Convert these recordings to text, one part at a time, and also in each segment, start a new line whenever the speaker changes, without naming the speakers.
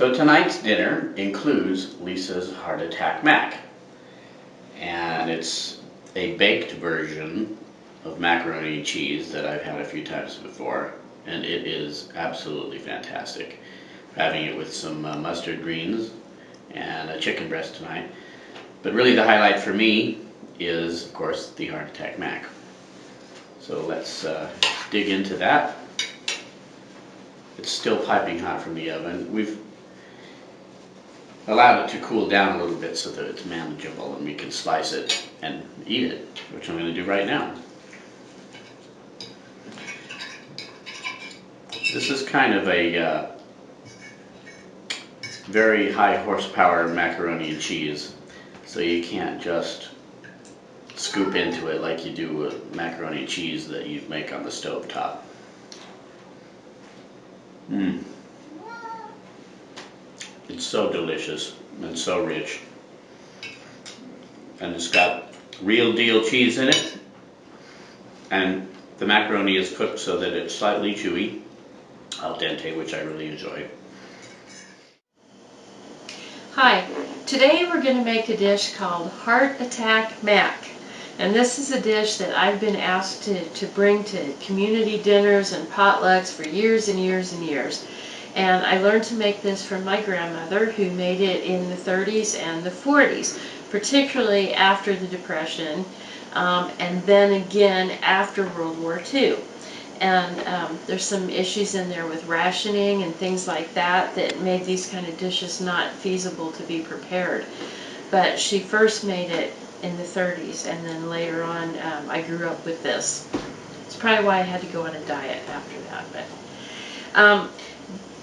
So tonight's dinner includes Lisa's Heart Attack Mac, and it's a baked version of macaroni and cheese that I've had a few times before, and it is absolutely fantastic. Having it with some mustard greens and a chicken breast tonight, but really the highlight for me is, of course, the Heart Attack Mac. So let's dig into that. It's still piping hot from the oven. We've allowed it to cool down a little bit so that it's manageable and we can slice it and eat it, which I'm going to do right now. This is kind of a very high horsepower macaroni and cheese, so you can't just scoop into it like you do with macaroni and cheese that you make on the stove top. It's so delicious and so rich, and it's got real deal cheese in it, and the macaroni is cooked so that it's slightly chewy, al dente, which I really enjoy.
Hi, today we're going to make a dish called Heart Attack Mac, and this is a dish that I've been asked to bring to community dinners and potlucks for years and years and years. And I learned to make this from my grandmother, who made it in the 30s and the 40s, particularly after the Depression, and then again after World War II. And there's some issues in there with rationing and things like that that made these kind of dishes not feasible to be prepared. But she first made it in the 30s, and then later on I grew up with this. It's probably why I had to go on a diet after that. But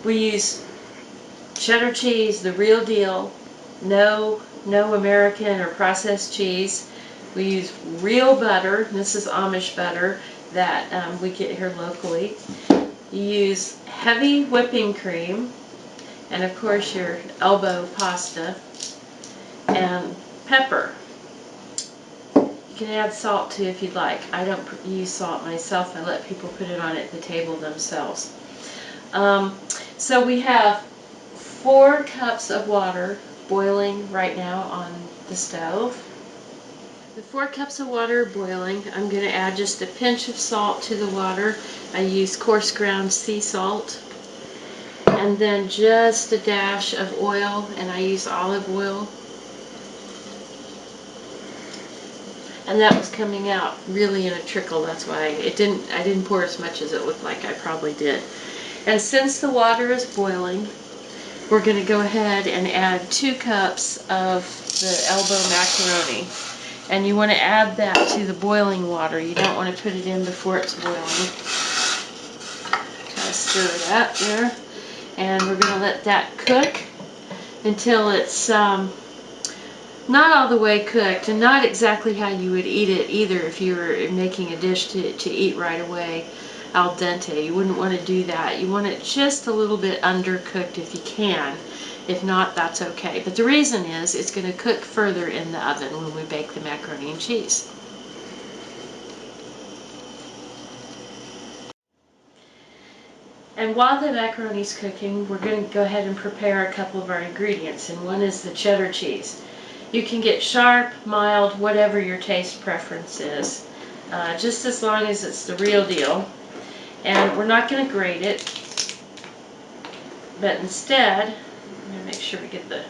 we use cheddar cheese, the real deal, no American or processed cheese. We use real butter. This is Amish butter that we get here locally. You use heavy whipping cream, and of course your elbow pasta, and pepper. You can add salt too if you'd like. I don't use salt myself. I let people put it on at the table themselves. So we have 4 cups of water boiling right now on the stove. The 4 cups of water boiling, I'm going to add just a pinch of salt to the water. I use coarse ground sea salt. And then just a dash of oil, and I use olive oil. And that was coming out really in a trickle. That's why I didn't pour as much as it looked like I probably did. And since the water is boiling, we're going to go ahead and add 2 cups of the elbow macaroni. And you want to add that to the boiling water. You don't want to put it in before it's boiling. Kind of stir that there. And we're going to let that cook until it's not all the way cooked, and not exactly how you would eat it either if you were making a dish to eat right away, al dente. You wouldn't want to do that. You want it just a little bit undercooked if you can. If not, that's okay. But the reason is it's going to cook further in the oven when we bake the macaroni and cheese. And while the macaroni is cooking, we're going to go ahead and prepare a couple of our ingredients. And one is the cheddar cheese. You can get sharp, mild, whatever your taste preference is, just as long as it's the real deal. And we're not going to grate it, but instead, I'm going to make sure we get the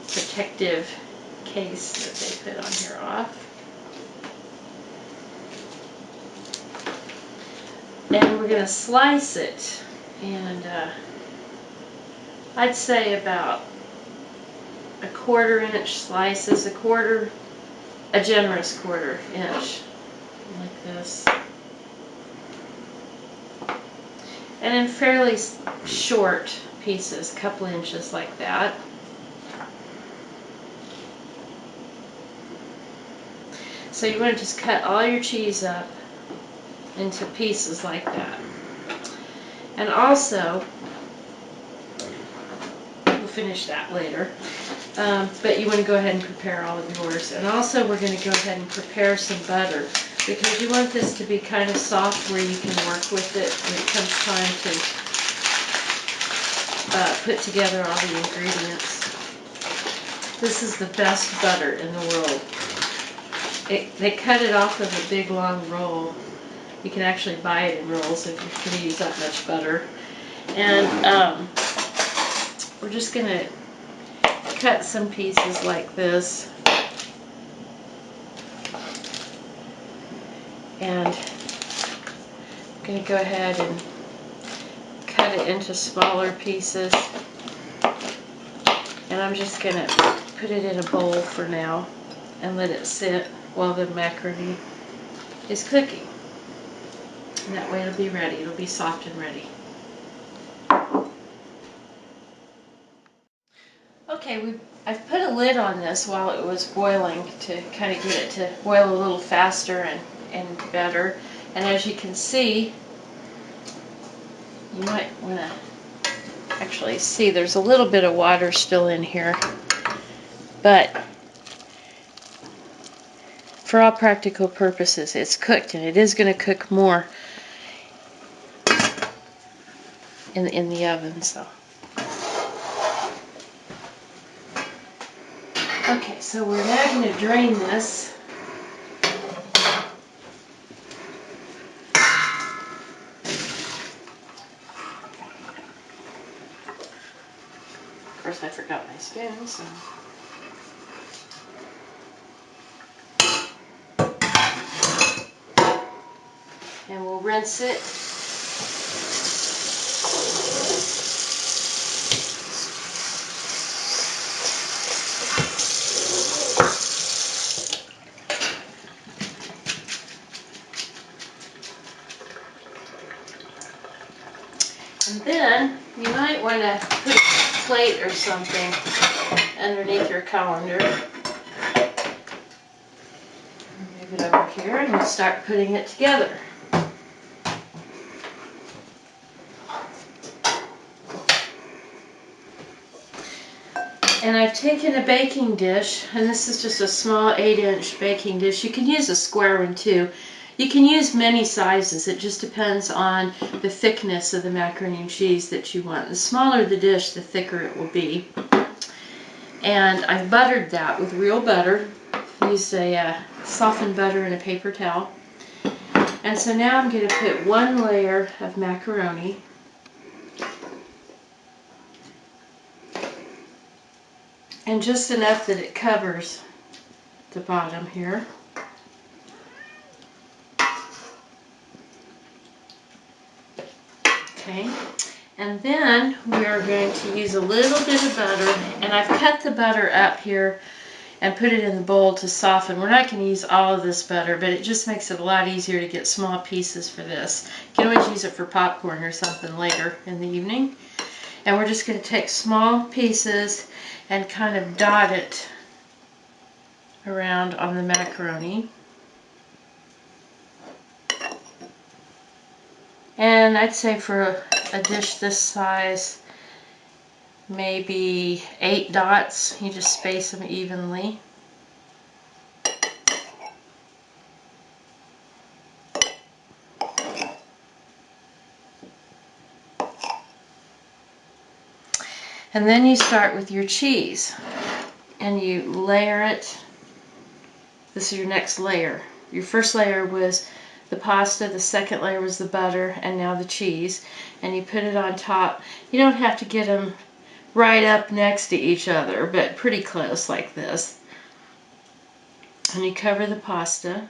protective case that they put on here off. And we're going to slice it, and I'd say about a 1/4 inch slices, a generous 1/4 inch, like this. And in fairly short pieces, a couple inches like that. So you want to just cut all your cheese up into pieces like that. And also, we'll finish that later, but you want to go ahead and prepare all of yours. And also we're going to go ahead and prepare some butter, because you want this to be kind of soft where you can work with it when it comes time put together all the ingredients. This is the best butter in the world. They cut it off of a big long roll. You can actually buy it in rolls if you're going to use that much butter. And we're just going to cut some pieces like this. And I'm going to go ahead and cut it into smaller pieces. And I'm just going to put it in a bowl for now and let it sit while the macaroni is cooking. And that way it'll be ready. It'll be soft and ready. Okay, I've put a lid on this while it was boiling to kind of get it to boil a little faster and better. And as you can see, you might want to actually see there's a little bit of water still in here. But for all practical purposes, it's cooked, and it is going to cook more in the oven. So, okay, so we're now going to drain this. Of course, I forgot my spoon, so. And we'll rinse it. And then you might want to put a plate or something underneath your colander. Move it over here and we'll start putting it together. And I've taken a baking dish, and this is just a small 8-inch baking dish. You can use a square one too. You can use many sizes. It just depends on the thickness of the macaroni and cheese that you want. The smaller the dish, the thicker it will be. And I've buttered that with real butter. Used a softened butter in a paper towel. And so now I'm going to put one layer of macaroni. And just enough that it covers the bottom here. Okay, and then we are going to use a little bit of butter, and I've cut the butter up here and put it in the bowl to soften. We're not going to use all of this butter, but it just makes it a lot easier to get small pieces for this. You can always use it for popcorn or something later in the evening. And we're just going to take small pieces and kind of dot it around on the macaroni. And I'd say for a dish this size, maybe 8 dots. You just space them evenly. And then you start with your cheese and you layer it. This is your next layer. Your first layer was the pasta, the second layer was the butter, and now the cheese. And you put it on top. You don't have to get them right up next to each other, but pretty close like this. And you cover the pasta.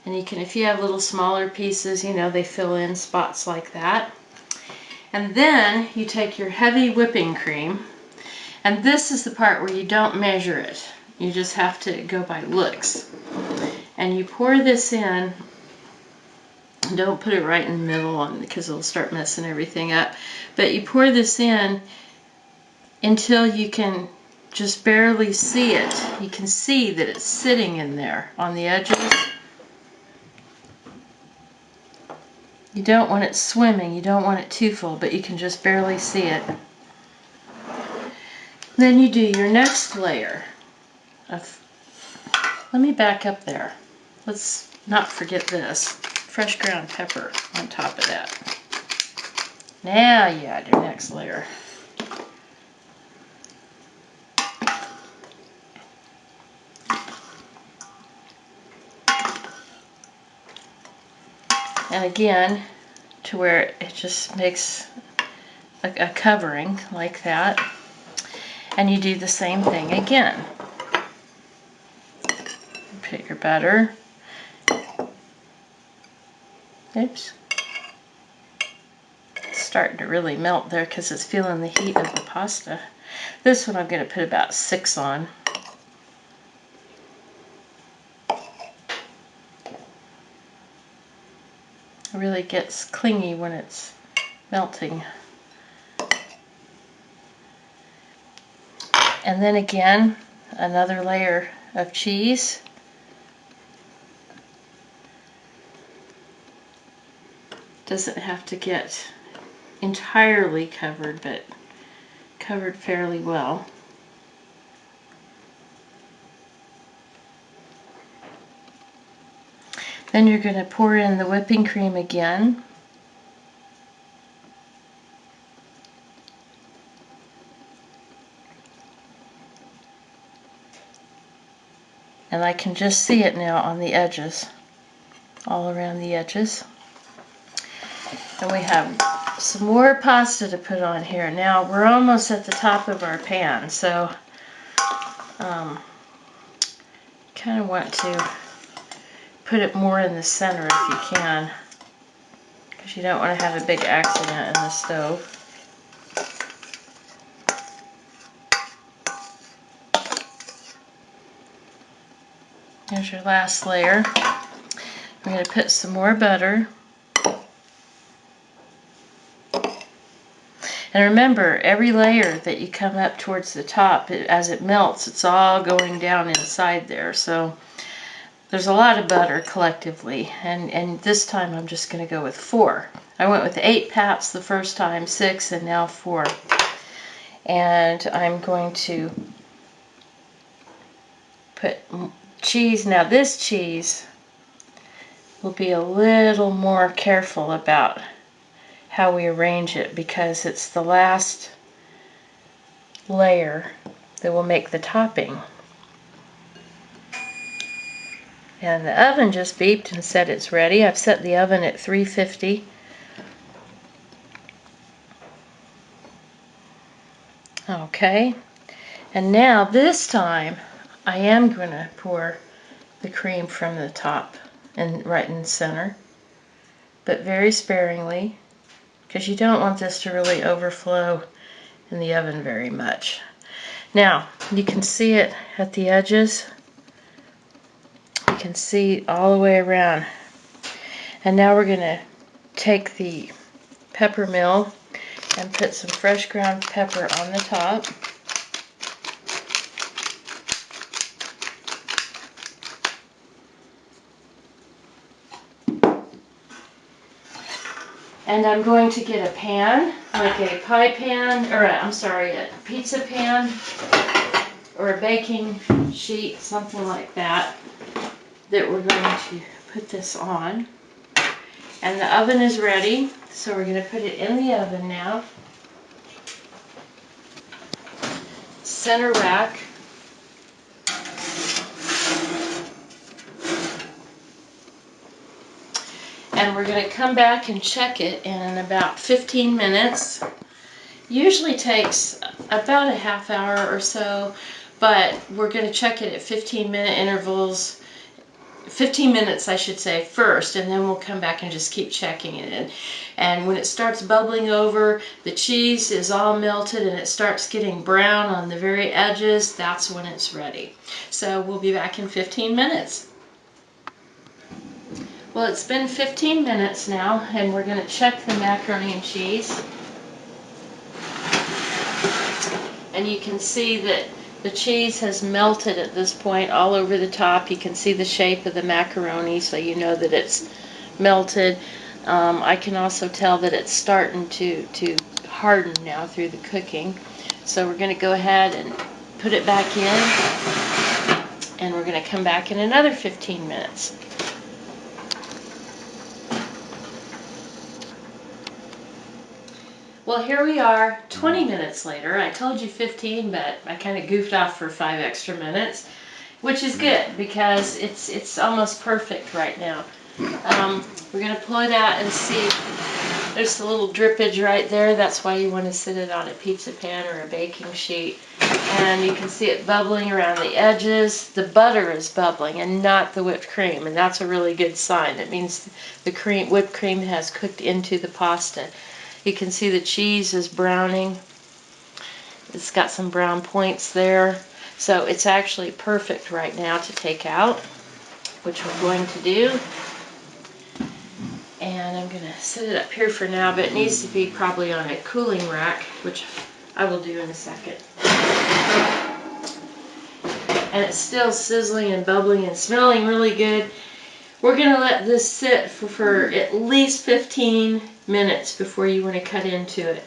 And you can, if you have little smaller pieces, you know, they fill in spots like that. And then you take your heavy whipping cream, and this is the part where you don't measure it. You just have to go by looks. And you pour this in. Don't put it right in the middle because it'll start messing everything up. But you pour this in until you can just barely see it. You can see that it's sitting in there on the edges. You don't want it swimming, you don't want it too full, but you can just barely see it. Then you do your next layer of, let me back up there. Let's not forget this, fresh ground pepper on top of that. Now you add your next layer. And again, to where it just makes a covering like that. And you do the same thing again. Put your butter. Oops. It's starting to really melt there because it's feeling the heat of the pasta. This one I'm going to put about 6 on. It really gets clingy when it's melting. And then again, another layer of cheese. Doesn't have to get entirely covered, but covered fairly well. Then you're going to pour in the whipping cream again. And I can just see it now on the edges, all around the edges. And we have some more pasta to put on here. Now we're almost at the top of our pan, so kind of want to put it more in the center if you can, because you don't want to have a big accident in the stove. Here's your last layer. I'm going to put some more butter. And remember, every layer that you come up towards the top, as it melts, it's all going down inside there. So there's a lot of butter collectively. And this time I'm just going to go with 4. I went with 8 pats the first time, 6, and now 4. And I'm going to put cheese. Now this cheese will be a little more careful about how we arrange it, because it's the last layer that will make the topping. And the oven just beeped and said it's ready. I've set the oven at 350. Okay, and now this time I am going to pour the cream from the top and right in the center, but very sparingly, because you don't want this to really overflow in the oven very much. Now, you can see it at the edges. You can see all the way around. And now we're going to take the pepper mill and put some fresh ground pepper on the top. And I'm going to get a pan, like a pie pan, or a pizza pan, or a baking sheet, something like that, that we're going to put this on. And the oven is ready, so we're going to put it in the oven now. Center rack. And we're going to come back and check it in about 15 minutes. Usually takes about a half hour or so, but we're going to check it at 15-minute intervals. 15 minutes, I should say, first, and then we'll come back and just keep checking it. And when it starts bubbling over, the cheese is all melted and it starts getting brown on the very edges, that's when it's ready. So we'll be back in 15 minutes. Well, it's been 15 minutes now, and we're going to check the macaroni and cheese. And you can see that the cheese has melted at this point all over the top. You can see the shape of the macaroni, so you know that it's melted. I can also tell that it's starting to harden now through the cooking. So we're going to go ahead and put it back in, and we're going to come back in another 15 minutes. Well, here we are 20 minutes later. I told you 15, but I kind of goofed off for 5 extra minutes, which is good because it's almost perfect right now. We're going to pull it out and see. There's a little drippage right there. That's why you want to sit it on a pizza pan or a baking sheet. And you can see it bubbling around the edges. The butter is bubbling and not the whipped cream, and that's a really good sign. It means the whipped cream has cooked into the pasta. You can see the cheese is browning. It's got some brown points there. So it's actually perfect right now to take out, which we're going to do. And I'm going to set it up here for now, but it needs to be probably on a cooling rack, which I will do in a second. And it's still sizzling and bubbling and smelling really good. We're going to let this sit for at least 15 minutes before you want to cut into it.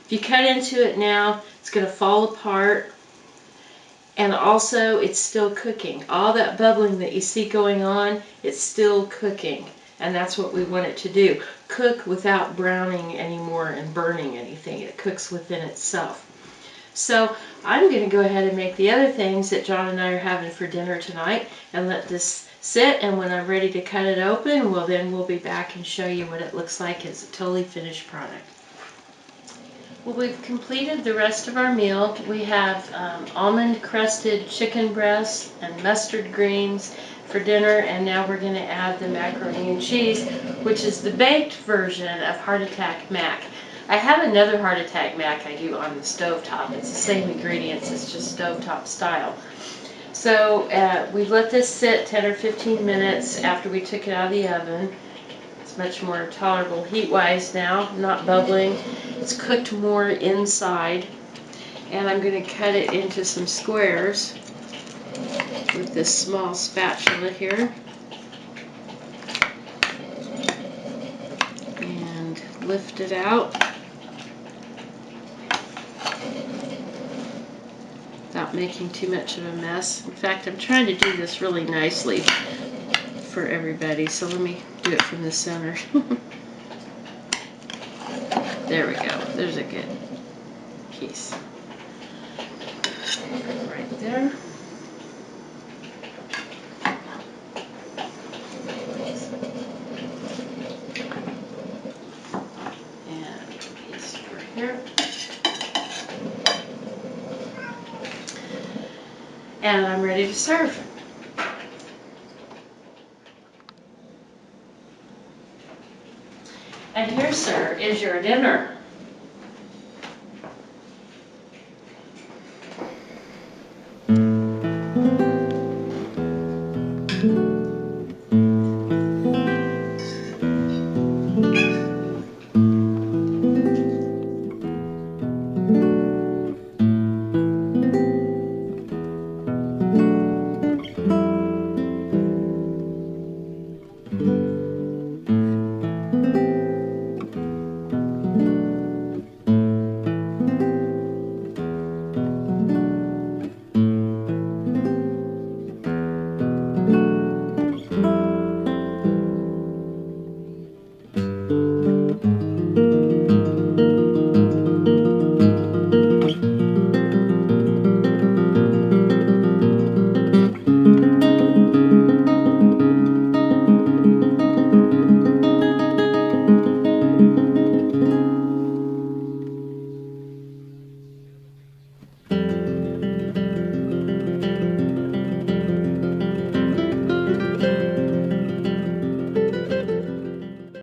If you cut into it now, it's going to fall apart. And also, it's still cooking. All that bubbling that you see going on, it's still cooking. And that's what we want it to do. Cook without browning anymore and burning anything. It cooks within itself. So I'm going to go ahead and make the other things that John and I are having for dinner tonight and let this sit. And when I'm ready to cut it open, well, then we'll be back and show you what it looks like as a totally finished product. Well, we've completed the rest of our meal. We have almond crusted chicken breasts and mustard greens for dinner, and now we're going to add the macaroni and cheese, which is the baked version of Heart Attack Mac. I have another Heart Attack Mac I do on the stovetop. It's the same ingredients, it's just stovetop style. So we've let this sit 10 or 15 minutes after we took it out of the oven. It's much more tolerable heat-wise now, not bubbling. It's cooked more inside. And I'm going to cut it into some squares with this small spatula here. And lift it out without making too much of a mess. In fact, I'm trying to do this really nicely for everybody, so let me do it from the center. There we go. There's a good piece. Right there. And a piece over here. And I'm ready to serve. And here, sir, is your dinner.
Thank you.